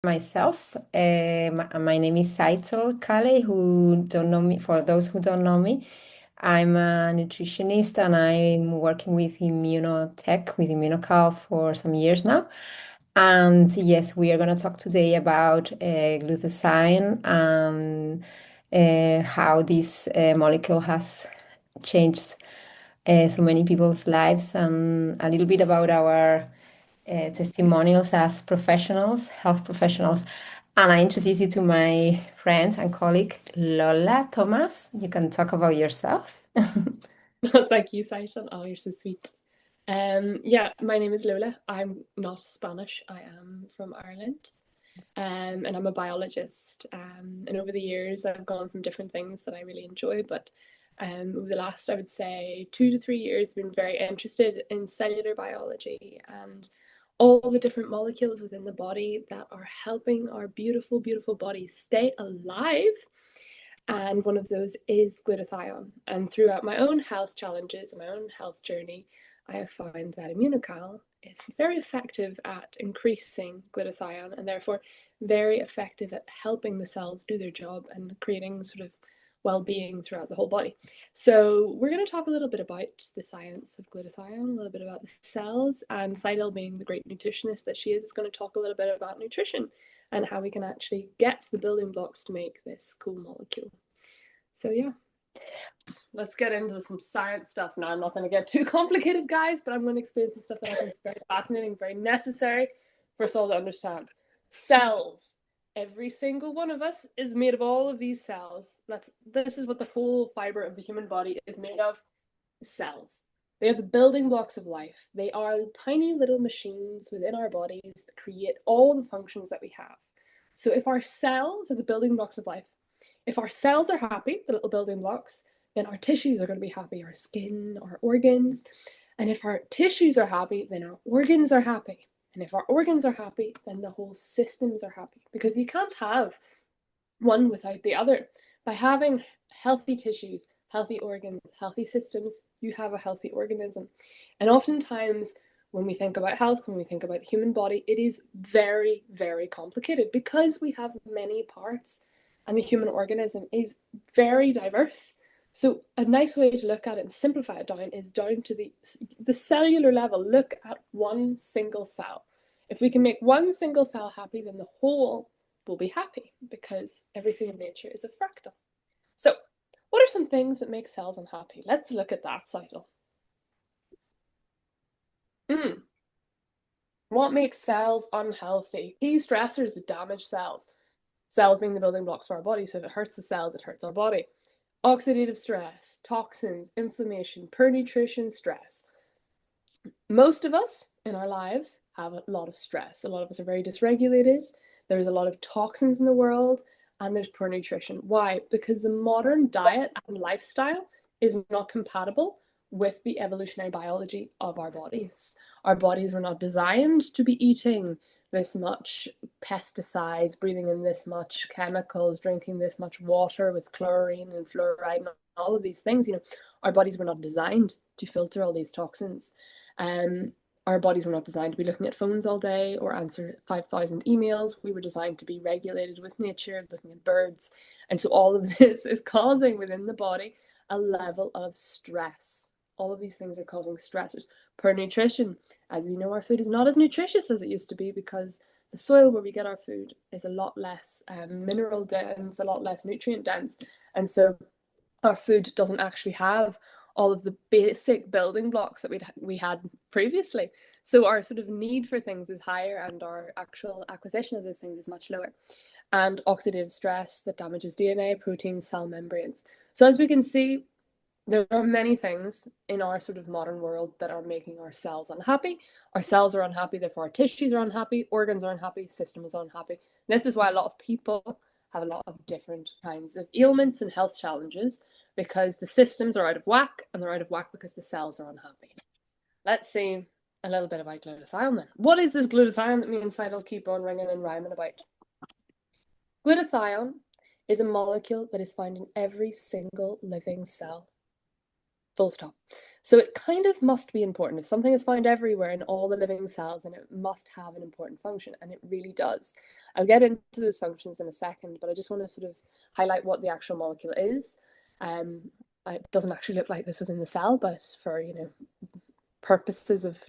Myself. My name is Tzeitel Calle, who don't know me, for those who don't know me, I'm a nutritionist and I'm working with immunotech, with Immunocal for some years now. And yes, we are going to talk today about glutathione and how this molecule has changed so many people's lives, and a little bit about our testimonials as professionals, health professionals. And I introduce you to my friend and colleague, Lola Thomas. You can talk about yourself. Thank you, Saitan. Oh, you're so sweet. Yeah, my name is Lola. I'm not Spanish. I am from Ireland, and I'm a biologist. And over the years, I've gone from different things that I really enjoy. But over the last, I would say, 2 to 3 years, I've been very interested in cellular biology and all the different molecules within the body that are helping our beautiful, beautiful body stay alive. And one of those is glutathione. And throughout my own health challenges, my own health journey, I have found that Immunocal is very effective at increasing glutathione and therefore very effective at helping the cells do their job and creating sort of well-being throughout the whole body. So we're going to talk a little bit about the science of glutathione, a little bit about the cells, and Tzeitel, being the great nutritionist that she is going to talk a little bit about nutrition and how we can actually get the building blocks to make this cool molecule. So yeah, let's get into some science stuff now. I'm not going to get too complicated, guys, but I'm going to explain some stuff that I think is very fascinating, very necessary for us all to understand. Cells. Every single one of us is made of all of these cells. This is what the whole fiber of the human body is made of. Cells. They are the building blocks of life. They are tiny little machines within our bodies that create all the functions that we have. So if our cells are the building blocks of life, if our cells are happy, the little building blocks, then our tissues are going to be happy, our skin, our organs. And if our tissues are happy, then our organs are happy. And if our organs are happy, then the whole systems are happy. Because you can't have one without the other. By having healthy tissues, healthy organs, healthy systems, you have a healthy organism. And oftentimes, when we think about health, when we think about the human body, it is very, very complicated because we have many parts and the human organism is very diverse. So a nice way to look at it and simplify it down is down to the cellular level. Look at one single cell. If we can make one single cell happy, then the whole will be happy because everything in nature is a fractal. So, what are some things that make cells unhappy? Let's look at that, Cycle. Mm. What makes cells unhealthy? Key stressors that damage cells. Cells being the building blocks for our body, so if it hurts the cells, it hurts our body. Oxidative stress, toxins, inflammation, poor nutrition, stress. Most of us in our lives have a lot of stress. A lot of us are very dysregulated. There's a lot of toxins in the world, and there's poor nutrition. Why? Because the modern diet and lifestyle is not compatible with the evolutionary biology of our bodies. Our bodies were not designed to be eating this much pesticides, breathing in this much chemicals, drinking this much water with chlorine and fluoride and all of these things. Our bodies were not designed to filter all these toxins. Our bodies were not designed to be looking at phones all day or answer 5,000 emails. We were designed to be regulated with nature, looking at birds. And so all of this is causing within the body a level of stress. All of these things are causing stressors. Poor nutrition. As we know, our food is not as nutritious as it used to be because the soil where we get our food is a lot less mineral dense, a lot less nutrient dense. And so our food doesn't actually have all of the basic building blocks that we had previously. So our sort of need for things is higher and our actual acquisition of those things is much lower. And oxidative stress that damages DNA, proteins, cell membranes. So as we can see, there are many things in our sort of modern world that are making our cells unhappy. Our cells are unhappy, therefore our tissues are unhappy, organs are unhappy, systems are unhappy. This is why a lot of people have a lot of different kinds of ailments and health challenges because the systems are out of whack, and they're out of whack because the cells are unhappy. Let's see a little bit about glutathione then. What is this glutathione that me and Seidel keep on ringing and rhyming about? Glutathione is a molecule that is found in every single living cell. full stop. So it kind of must be important. If something is found everywhere in all the living cells, and it must have an important function, and it really does. I'll get into those functions in a second, but I just want to sort of highlight what the actual molecule is. It doesn't actually look like this within the cell, but for, purposes of,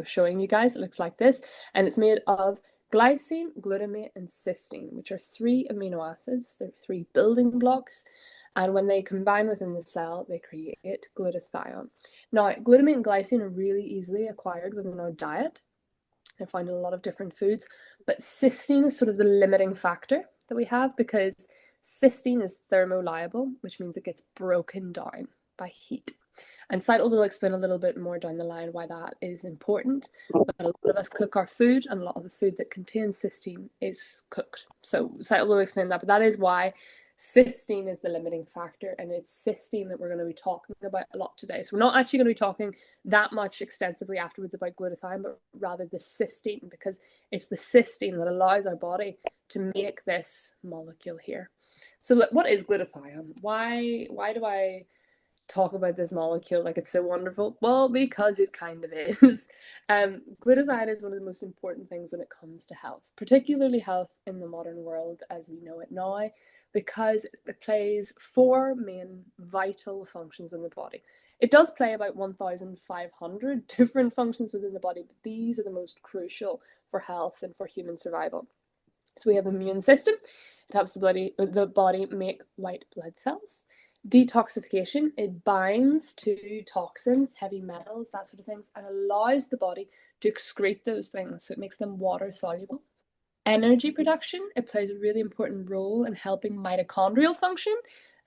showing you guys, it looks like this. And it's made of glycine, glutamate, and cysteine, which are 3 amino acids. They're 3 building blocks. And when they combine within the cell, they create glutathione. Now, glutamate and glycine are really easily acquired within our diet. I find in a lot of different foods, but cysteine is sort of the limiting factor that we have, because cysteine is thermolyable, which means it gets broken down by heat. And Tzeitel will explain a little bit more down the line why that is important. But a lot of us cook our food, and a lot of the food that contains cysteine is cooked. So Tzeitel will explain that, but that is why cysteine is the limiting factor, and it's cysteine that we're going to be talking about a lot today. So we're not actually going to be talking that much extensively afterwards about glutathione, but rather the cysteine, because it's the cysteine that allows our body to make this molecule here. So what is glutathione? Why do I talk about this molecule like it's so wonderful? Well, because it kind of is. Glutathione is one of the most important things when it comes to health, particularly health in the modern world as we know it now, because it plays 4 main vital functions in the body. It does play about 1,500 different functions within the body, but these are the most crucial for health and for human survival. So we have immune system. It helps the body make white blood cells. Detoxification, it binds to toxins, heavy metals, that sort of things, and allows the body to excrete those things, so it makes them water soluble. Energy production, it plays a really important role in helping mitochondrial function.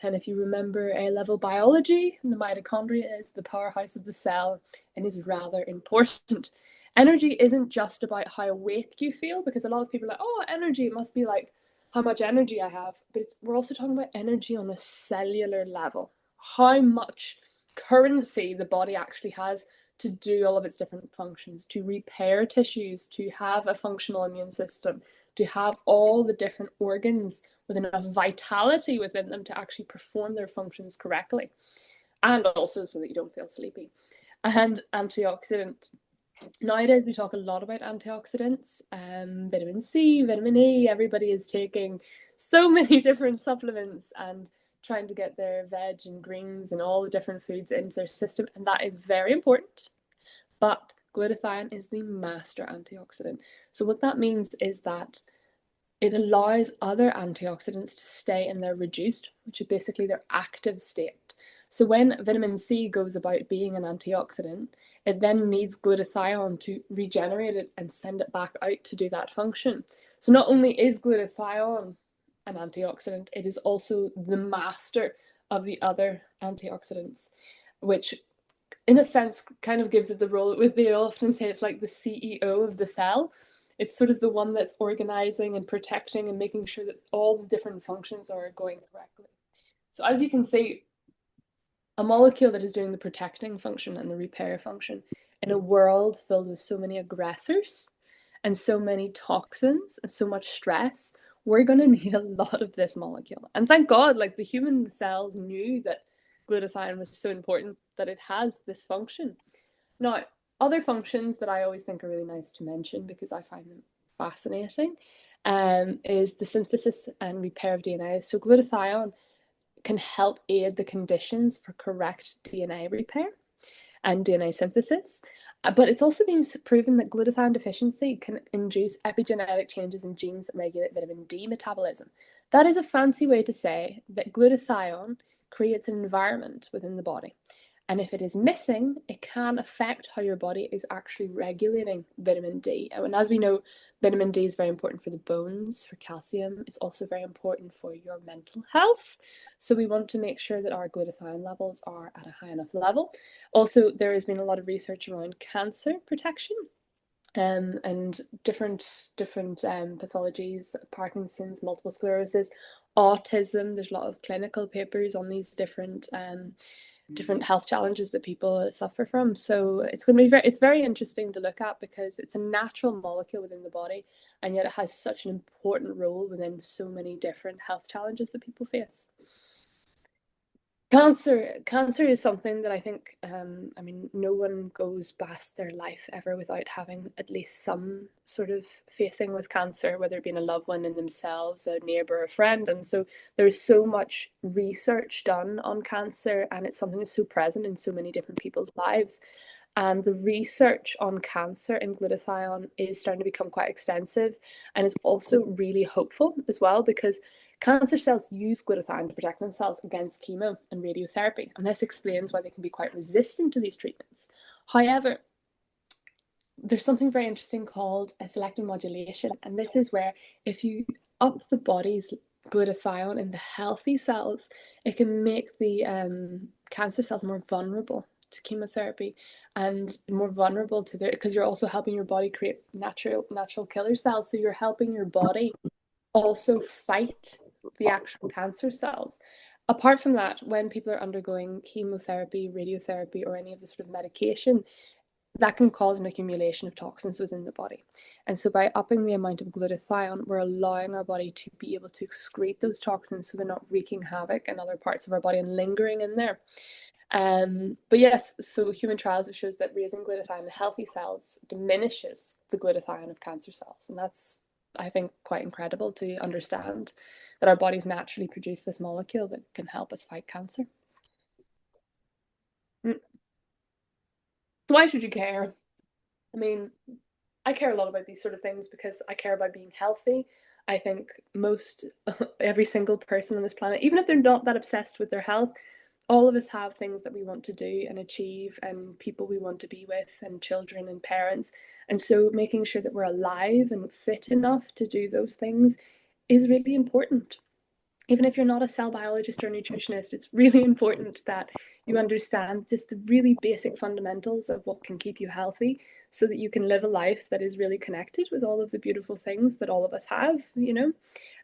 And if you remember A-level biology, the mitochondria is the powerhouse of the cell and is rather important. Energy isn't just about how awake you feel, because a lot of people are like, oh, energy, it must be like how much energy I have. But we're also talking about energy on a cellular level. How much currency the body actually has to do all of its different functions, to repair tissues, to have a functional immune system, to have all the different organs with enough vitality within them to actually perform their functions correctly. And also so that you don't feel sleepy. And antioxidant. Nowadays, we talk a lot about antioxidants, vitamin C, vitamin E. Everybody is taking so many different supplements and trying to get their veg and greens and all the different foods into their system, and that is very important. But glutathione is the master antioxidant. So what that means is that it allows other antioxidants to stay in their reduced, which is basically their active state. So when vitamin C goes about being an antioxidant, it then needs glutathione to regenerate it and send it back out to do that function. So not only is glutathione an antioxidant, it is also the master of the other antioxidants, which in a sense kind of gives it the role. They often say it's like the CEO of the cell. It's sort of the one that's organizing and protecting and making sure that all the different functions are going correctly. So as you can see, a molecule that is doing the protecting function and the repair function in a world filled with so many aggressors and so many toxins and so much stress, we're going to need a lot of this molecule. And thank God, like the human cells knew that glutathione was so important that it has this function. Now, other functions that I always think are really nice to mention because I find them fascinating is the synthesis and repair of DNA. So glutathione can help aid the conditions for correct DNA repair and DNA synthesis. But it's also been proven that glutathione deficiency can induce epigenetic changes in genes that regulate vitamin D metabolism. That is a fancy way to say that glutathione creates an environment within the body. And if it is missing, it can affect how your body is actually regulating vitamin D. And as we know, vitamin D is very important for the bones, for calcium. It's also very important for your mental health. So we want to make sure that our glutathione levels are at a high enough level. Also, there has been a lot of research around cancer protection. And different pathologies, Parkinson's, multiple sclerosis, autism. There's a lot of clinical papers on these different health challenges that people suffer from. So it's going to be it's very interesting to look at because it's a natural molecule within the body, and yet it has such an important role within so many different health challenges that people face. Cancer is something that I think, I mean, no one goes past their life ever without having at least some sort of facing with cancer, whether it be in a loved one, in themselves, a neighbor, a friend. And so there's so much research done on cancer, and it's something that's so present in so many different people's lives. And the research on cancer and glutathione is starting to become quite extensive and is also really hopeful as well, because cancer cells use glutathione to protect themselves against chemo and radiotherapy, and this explains why they can be quite resistant to these treatments. However, there's something very interesting called a selective modulation, and this is where if you up the body's glutathione in the healthy cells, it can make the cancer cells more vulnerable to chemotherapy and more vulnerable to the, because you're also helping your body create natural killer cells, so you're helping your body also fight the actual cancer cells. Apart from that, when people are undergoing chemotherapy, radiotherapy, or any of the sort of medication, that can cause an accumulation of toxins within the body. And so by upping the amount of glutathione, we're allowing our body to be able to excrete those toxins so they're not wreaking havoc in other parts of our body and lingering in there. But yes, so human trials have shows that raising glutathione in healthy cells diminishes the glutathione of cancer cells. And that's, I think, quite incredible to understand that our bodies naturally produce this molecule that can help us fight cancer. So why should you care? I mean, I care a lot about these sort of things because I care about being healthy. I think most every single person on this planet, even if they're not that obsessed with their health, all of us have things that we want to do and achieve, and people we want to be with, and children and parents. And so making sure that we're alive and fit enough to do those things is really important. Even if you're not a cell biologist or nutritionist, it's really important that you understand just the really basic fundamentals of what can keep you healthy so that you can live a life that is really connected with all of the beautiful things that all of us have, you know?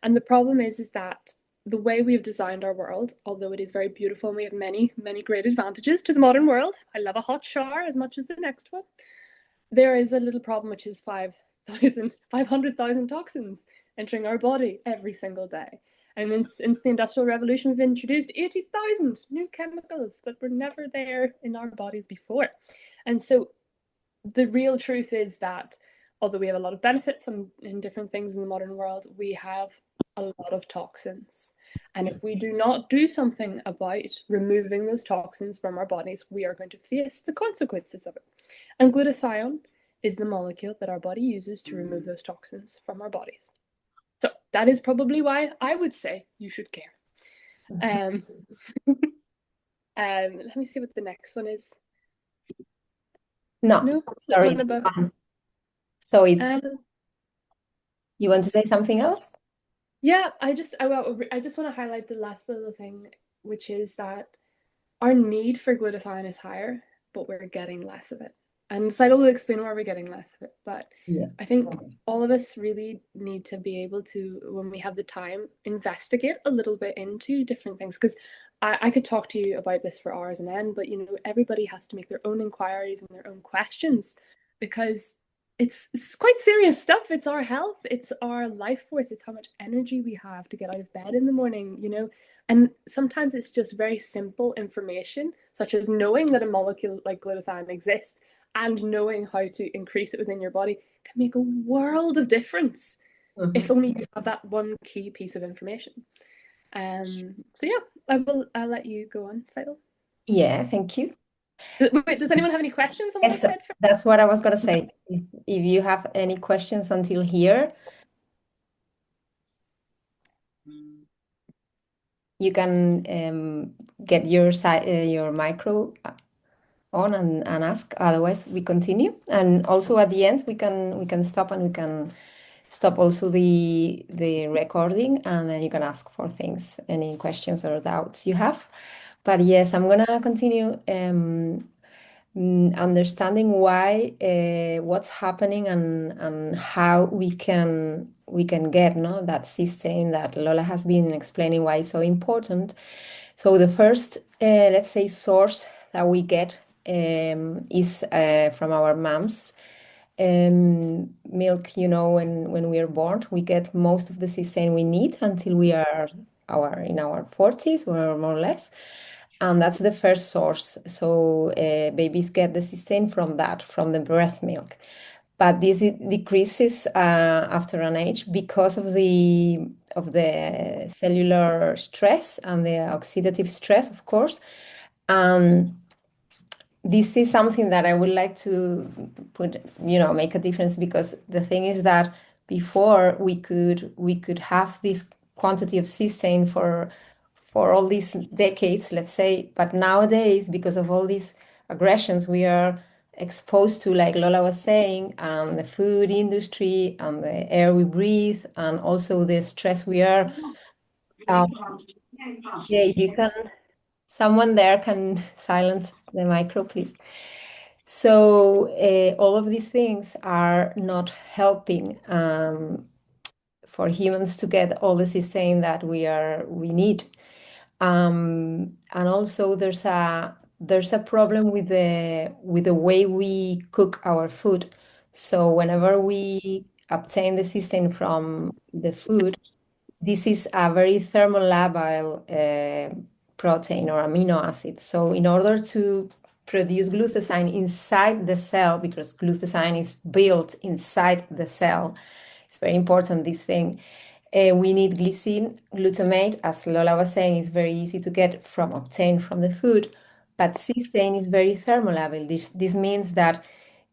And the problem is that the way we've designed our world, although it is very beautiful and we have many, many great advantages to the modern world, I love a hot shower as much as the next one, there is a little problem, which is 500,000 toxins entering our body every single day. And since the Industrial Revolution, we've introduced 80,000 new chemicals that were never there in our bodies before. And so the real truth is that although we have a lot of benefits in different things in the modern world, we have a lot of toxins. And if we do not do something about removing those toxins from our bodies, we are going to face the consequences of it. And glutathione is the molecule that our body uses to remove those toxins from our bodies. So that is probably why I would say you should care. Um, let me see what the next one is. No, No, sorry, one that's above. fine. So it's, Um, you want to say something else? yeah, I just want to highlight the last little thing, which is that our need for glutathione is higher, but we're getting less of it. And Tzeitel will explain why we're getting less of it. But Yeah. I think all of us really need to be able to, when we have the time, investigate a little bit into different things. Because I could talk to you about this for hours and end, but you know, everybody has to make their own inquiries and their own questions because it's quite serious stuff. It's our health, it's our life force, it's how much energy we have to get out of bed in the morning, you know. And sometimes it's just very simple information, such as knowing that a molecule like glutathione exists and knowing how to increase it within your body can make a world of difference if Mhm. only you have that one key piece of information. So yeah, I'll let you go on, Tzeitel. Yeah, thank you. Wait, does anyone have any questions on what I've Yes, said? that's what I was gonna say. If you have any questions until here, you can get your micro on and ask. Otherwise, we continue. And also at the end, we can stop and we can stop also the recording, and then you can ask for things, any questions or doubts you have. But yes, I'm gonna continue understanding why what's happening and how we can get no that system that Lola has been explaining why it's so important. So the first let's say source that we get is from our moms milk. When we are born, we get most of the cysteine we need until we are in our 40s or more or less. and that's the first source. So babies get the cysteine from that, from the breast milk. But this decreases after an age because of the cellular stress and the oxidative stress, of course. Um, this is something that I would like to put, make a difference, because the thing is that before we could have this quantity of cysteine for all these decades, let's say, but nowadays, because of all these aggressions we are exposed to, like Lola was saying, and the food industry and the air we breathe, and also the stress we are. Um, yeah, if you can, someone there can silence the micro, please. So all of these things are not helping for humans to get all the cysteine that we need. And also there's a problem with the way we cook our food. So whenever we obtain the cysteine from the food, this is a very thermolabile protein or amino acid. So in order to produce glutathione inside the cell, because glutathione is built inside the cell, it's very important, this thing. We need glycine, glutamate, as Lola was saying, is very easy to get from obtained from the food, but cysteine is very thermolabile. This means that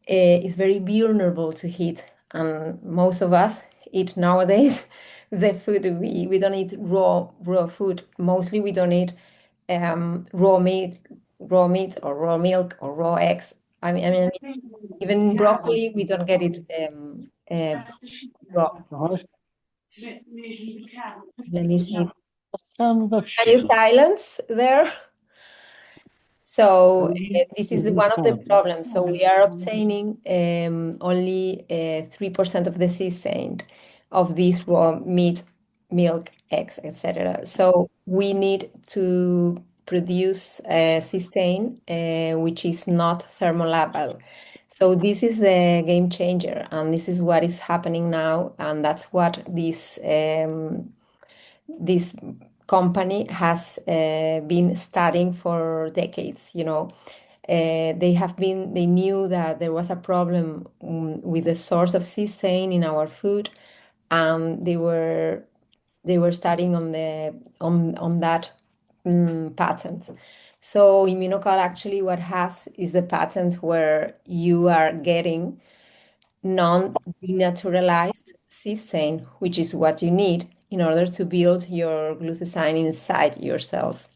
it's very vulnerable to heat, and most of us eat nowadays the food we don't eat raw food. Mostly we don't eat raw meat or raw milk or raw eggs. I mean, even broccoli we don't get it raw. Let me see. Can you silence there? So this is one of the problems. So we are obtaining only 3% of the cysteine of these raw meat, milk, eggs, etc. So we need to produce cysteine, which is not thermolabile. So this is the game changer, and this is what is happening now, and that's what this company has been studying for decades. They knew that there was a problem with the source of cysteine in our food, and they were studying on that patent. So Immunocal actually what has is the patent where you are getting non-denaturalized cysteine, which is what you need in order to build your glutathione inside your cells.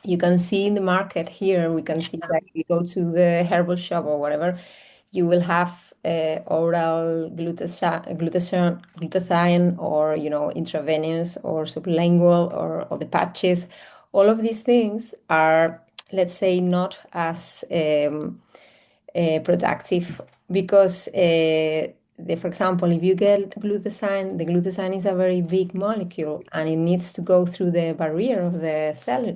You can see in the market here, we can see that if you go to the herbal shop or whatever, you will have oral glutathione, or intravenous or sublingual, or the patches. All of these things are, let's say, not as productive, because for example, if you get glutathione, the glutathione is a very big molecule and it needs to go through the barrier of the cell,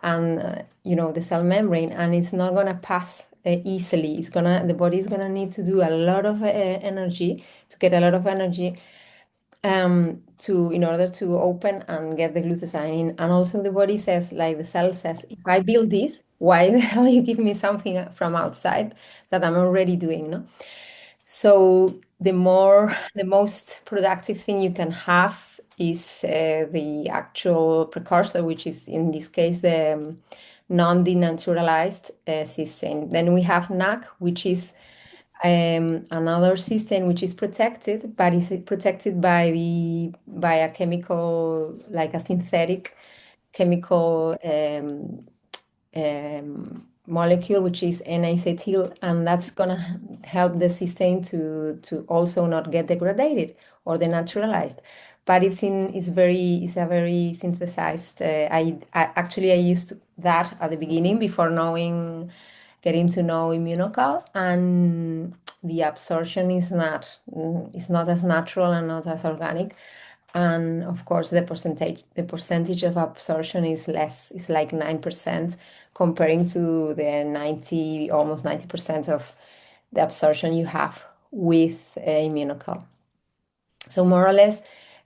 and the cell membrane, and it's not going to pass easily. The body is going to need to do a lot of energy, to get a lot of energy, in order to open and get the glutathione in. And also the body says, like the cell says, if I build this, why the hell you give me something from outside that I'm already doing, no? So the most productive thing you can have is the actual precursor, which is in this case the non-denaturalized cysteine. Then we have NAC, which is another cysteine which is protected, but is protected by a chemical, like a synthetic chemical molecule, which is N-acetyl, and that's gonna help the cysteine to also not get degraded or denaturalized. But it's a very synthesized. I used that at the beginning before getting to know Immunocal, and the absorption is not as natural and not as organic. And of course, the percentage of absorption is less. It's like 9% comparing to the 90, almost 90% of the absorption you have with Immunocal. So more or less,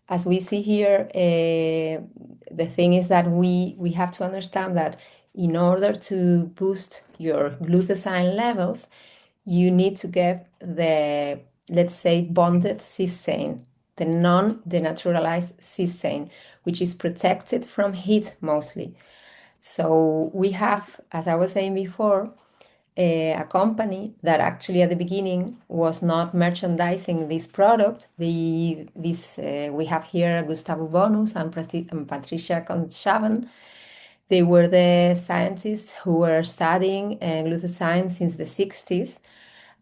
as we see here, the thing is that we have to understand that in order to boost your glutathione levels, you need to get the, let's say, bonded cysteine, the non-denaturalized cysteine, which is protected from heat mostly. So we have, as I was saying before, a company that actually at the beginning was not merchandising this product. We have here Gustavo Bonus and, and Patricia Conchavan. They were the scientists who were studying glutathione since the 60s.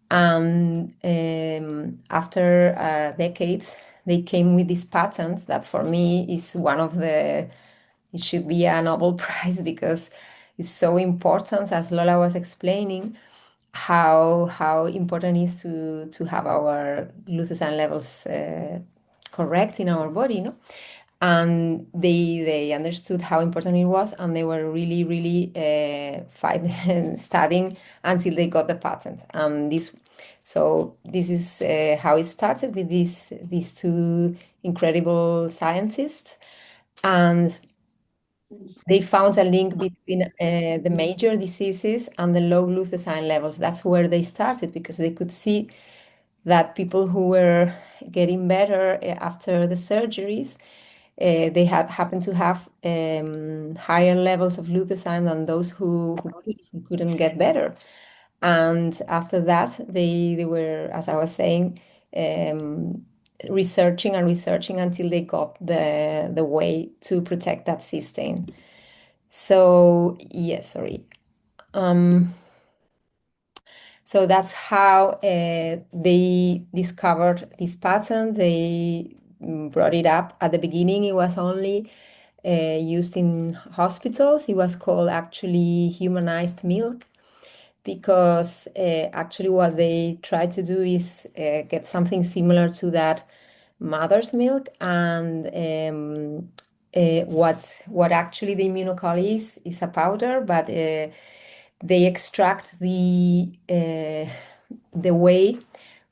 And after decades, they came with this patent that for me is one of the, it should be a Nobel Prize because it's so important, as Lola was explaining, how important it is to have our glutathione levels correct in our body, no? And they understood how important it was, and they were really fighting studying until they got the patent. And this is how it started with these two incredible scientists, and they found a link between the major diseases and the low glutathione levels. That's where they started because they could see that people who were getting better after the surgeries, they had happened to have higher levels of glutathione than those who couldn't get better. And after that, they were, as I was saying, um, researching and researching until they got the way to protect that cysteine. So, yes, sorry. Um, so that's how they discovered this pattern. They brought it up. At the beginning, it was only used in hospitals. It was called actually humanized milk because actually what they try to do is get something similar to that mother's milk. And what actually the immunocal is a powder, but they extract the whey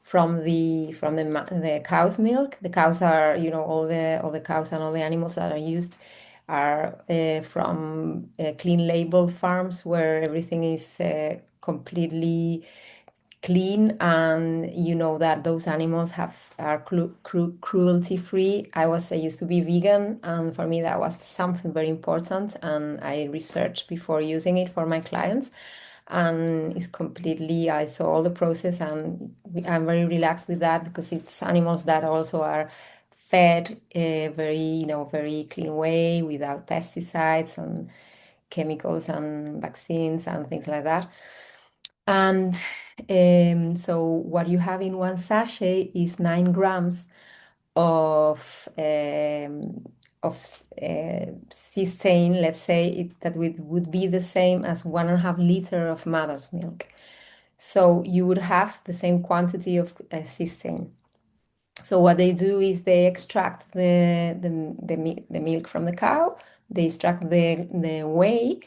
from the cow's milk. The cows are, all the cows and all the animals that are used are from clean labeled farms where everything is completely clean, and you know that those animals are cruelty free. I used to be vegan, and for me that was something very important, and I researched before using it for my clients. And it's completely, I saw all the process, and I'm very relaxed with that because it's animals that also are fed a very clean way without pesticides and chemicals and vaccines and things like that. And so what you have in one sachet is 9 grams of cysteine. Let's say that would be the same as 1.5 liter of mother's milk. So you would have the same quantity of cysteine. So what they do is they extract the milk from the cow, they extract the whey,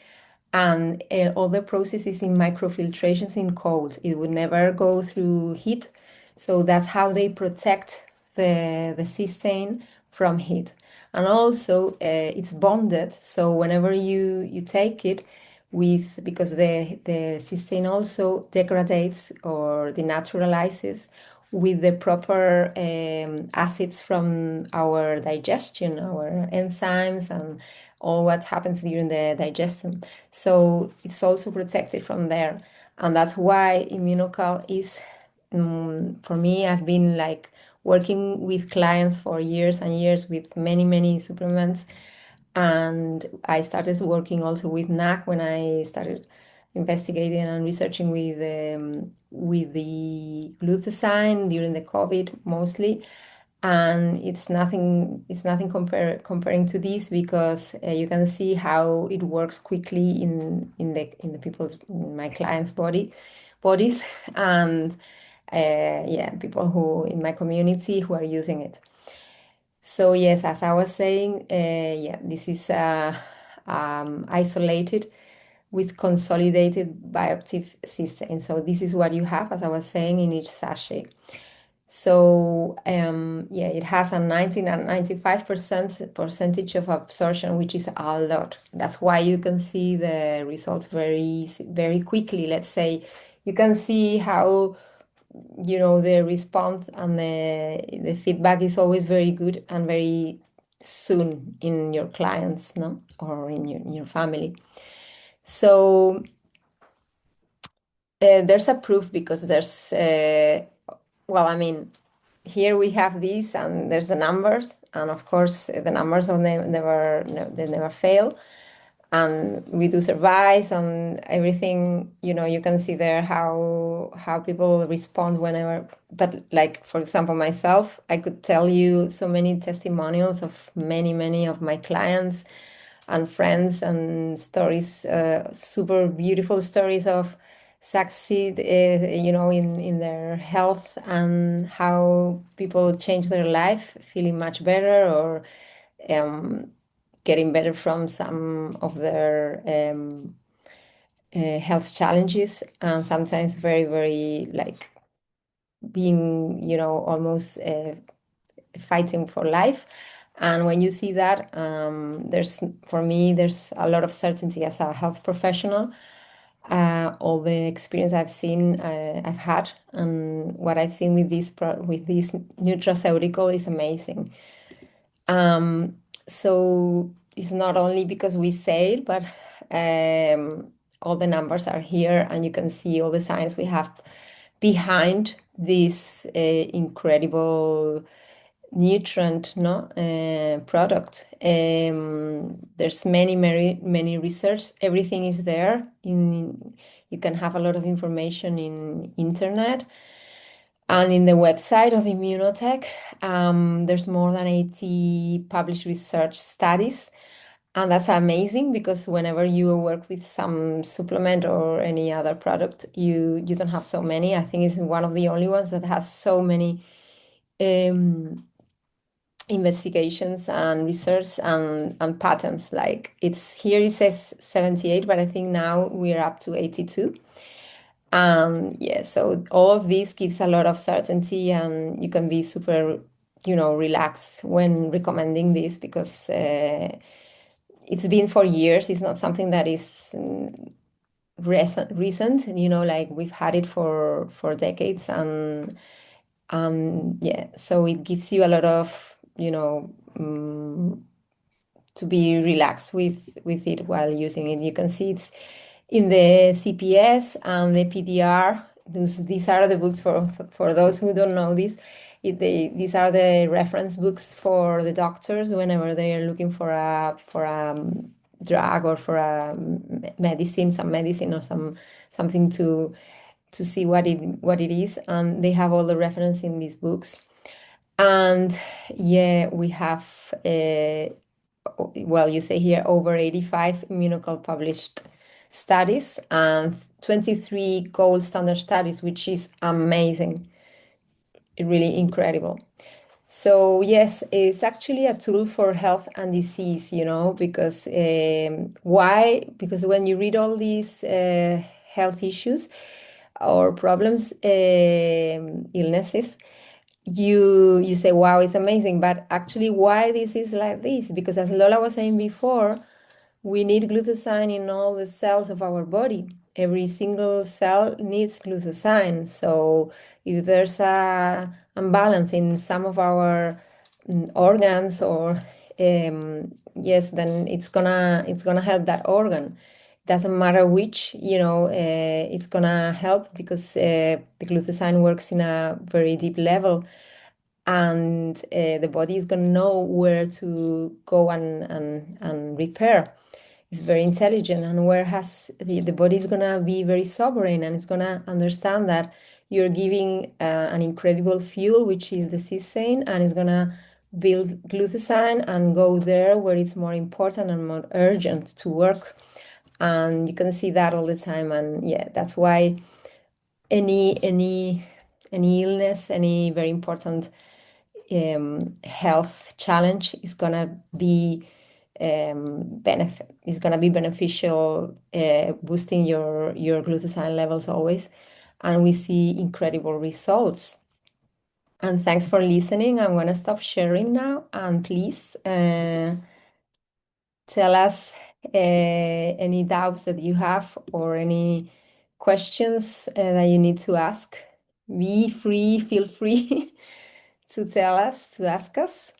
and all the process is in microfiltrations in cold. It would never go through heat. So that's how they protect the cysteine from heat. And also it's bonded. So whenever you take it because the cysteine also degrades or denaturalizes with the proper acids from our digestion, our enzymes, and all what happens during the digestion. So it's also protected from there. And that's why Immunocal is, for me, I've been like working with clients for years and years with many supplements. And I started working also with NAC when I started investigating and researching with the glutathione during the COVID mostly. And it's nothing comparing to this because you can see how it works quickly in my clients' bodies, and yeah, people who in my community who are using it. So yes, as I was saying, yeah, this is isolated with consolidated bioactive cysteine. So this is what you have, as I was saying, in each sachet. So yeah, it has a 19 and 95% percentage of absorption, which is a lot. That's why you can see the results very quickly. Let's say you can see how, the response and the feedback is always very good and very soon in your clients, no, or in your family. So there's a proof because there's well, I mean, here we have these and there's the numbers, and of course the numbers of them never, no, they never fail. And we do surveys and everything, you can see there how people respond whenever. But like, for example, myself, I could tell you so many testimonials of many of my clients and friends, and stories, super beautiful stories of succeed, in their health, and how people change their life feeling much better, or um, getting better from some of their health challenges, and sometimes very like being, almost fighting for life. And when you see that, for me, there's a lot of certainty as a health professional. All the experience I've had, and what I've seen with this nutraceutical is amazing. Um, so it's not only because we say it, but all the numbers are here, and you can see all the science we have behind this incredible nutrient, no, product. There's many research. Everything is there. You can have a lot of information in internet. And in the website of Immunotech, there's more than 80 published research studies. And that's amazing, because whenever you work with some supplement or any other product, you don't have so many. I think it's one of the only ones that has so many um, investigations and research and patents. Like, it's here it says 78, but I think now we're up to 82. Yeah, so all of this gives a lot of certainty, and you can be super, relaxed when recommending this, because it's been for years. It's not something that is recent, like we've had it for decades, and yeah, so it gives you a lot of, to be relaxed with it while using it. You can see it's in the CPS and the PDR. These are the books for those who don't know this. These are the reference books for the doctors whenever they are looking for a drug, or for a some medicine, or something to see what it is. And they have all the reference in these books. And yeah, we have well, you say here over 85 immunocal published studies and 23 gold standard studies, which is amazing, really incredible. So yes, it's actually a tool for health and disease, because why? Because when you read all these health issues or problems, illnesses, you say, wow, it's amazing. But actually, why this is like this? Because as Lola was saying before, we need glutathione in all the cells of our body. Every single cell needs glutathione. So if there's a imbalance in some of our organs, or yes, then it's gonna help that organ. Doesn't matter which, it's gonna help, because the glutathione works in a very deep level, and the body is gonna know where to go and repair. It's very intelligent, and whereas the body is gonna be very sovereign, and it's gonna understand that you're giving an incredible fuel, which is the cysteine, and it's gonna build glutathione and go there where it's more important and more urgent to work. And you can see that all the time. And yeah, that's why any illness, any very important health challenge is gonna be beneficial, boosting your glutathione levels always, and we see incredible results. And thanks for listening. I'm going to stop sharing now. And please tell us any doubts that you have or any questions that you need to ask. Be free, feel free to tell us, to ask us.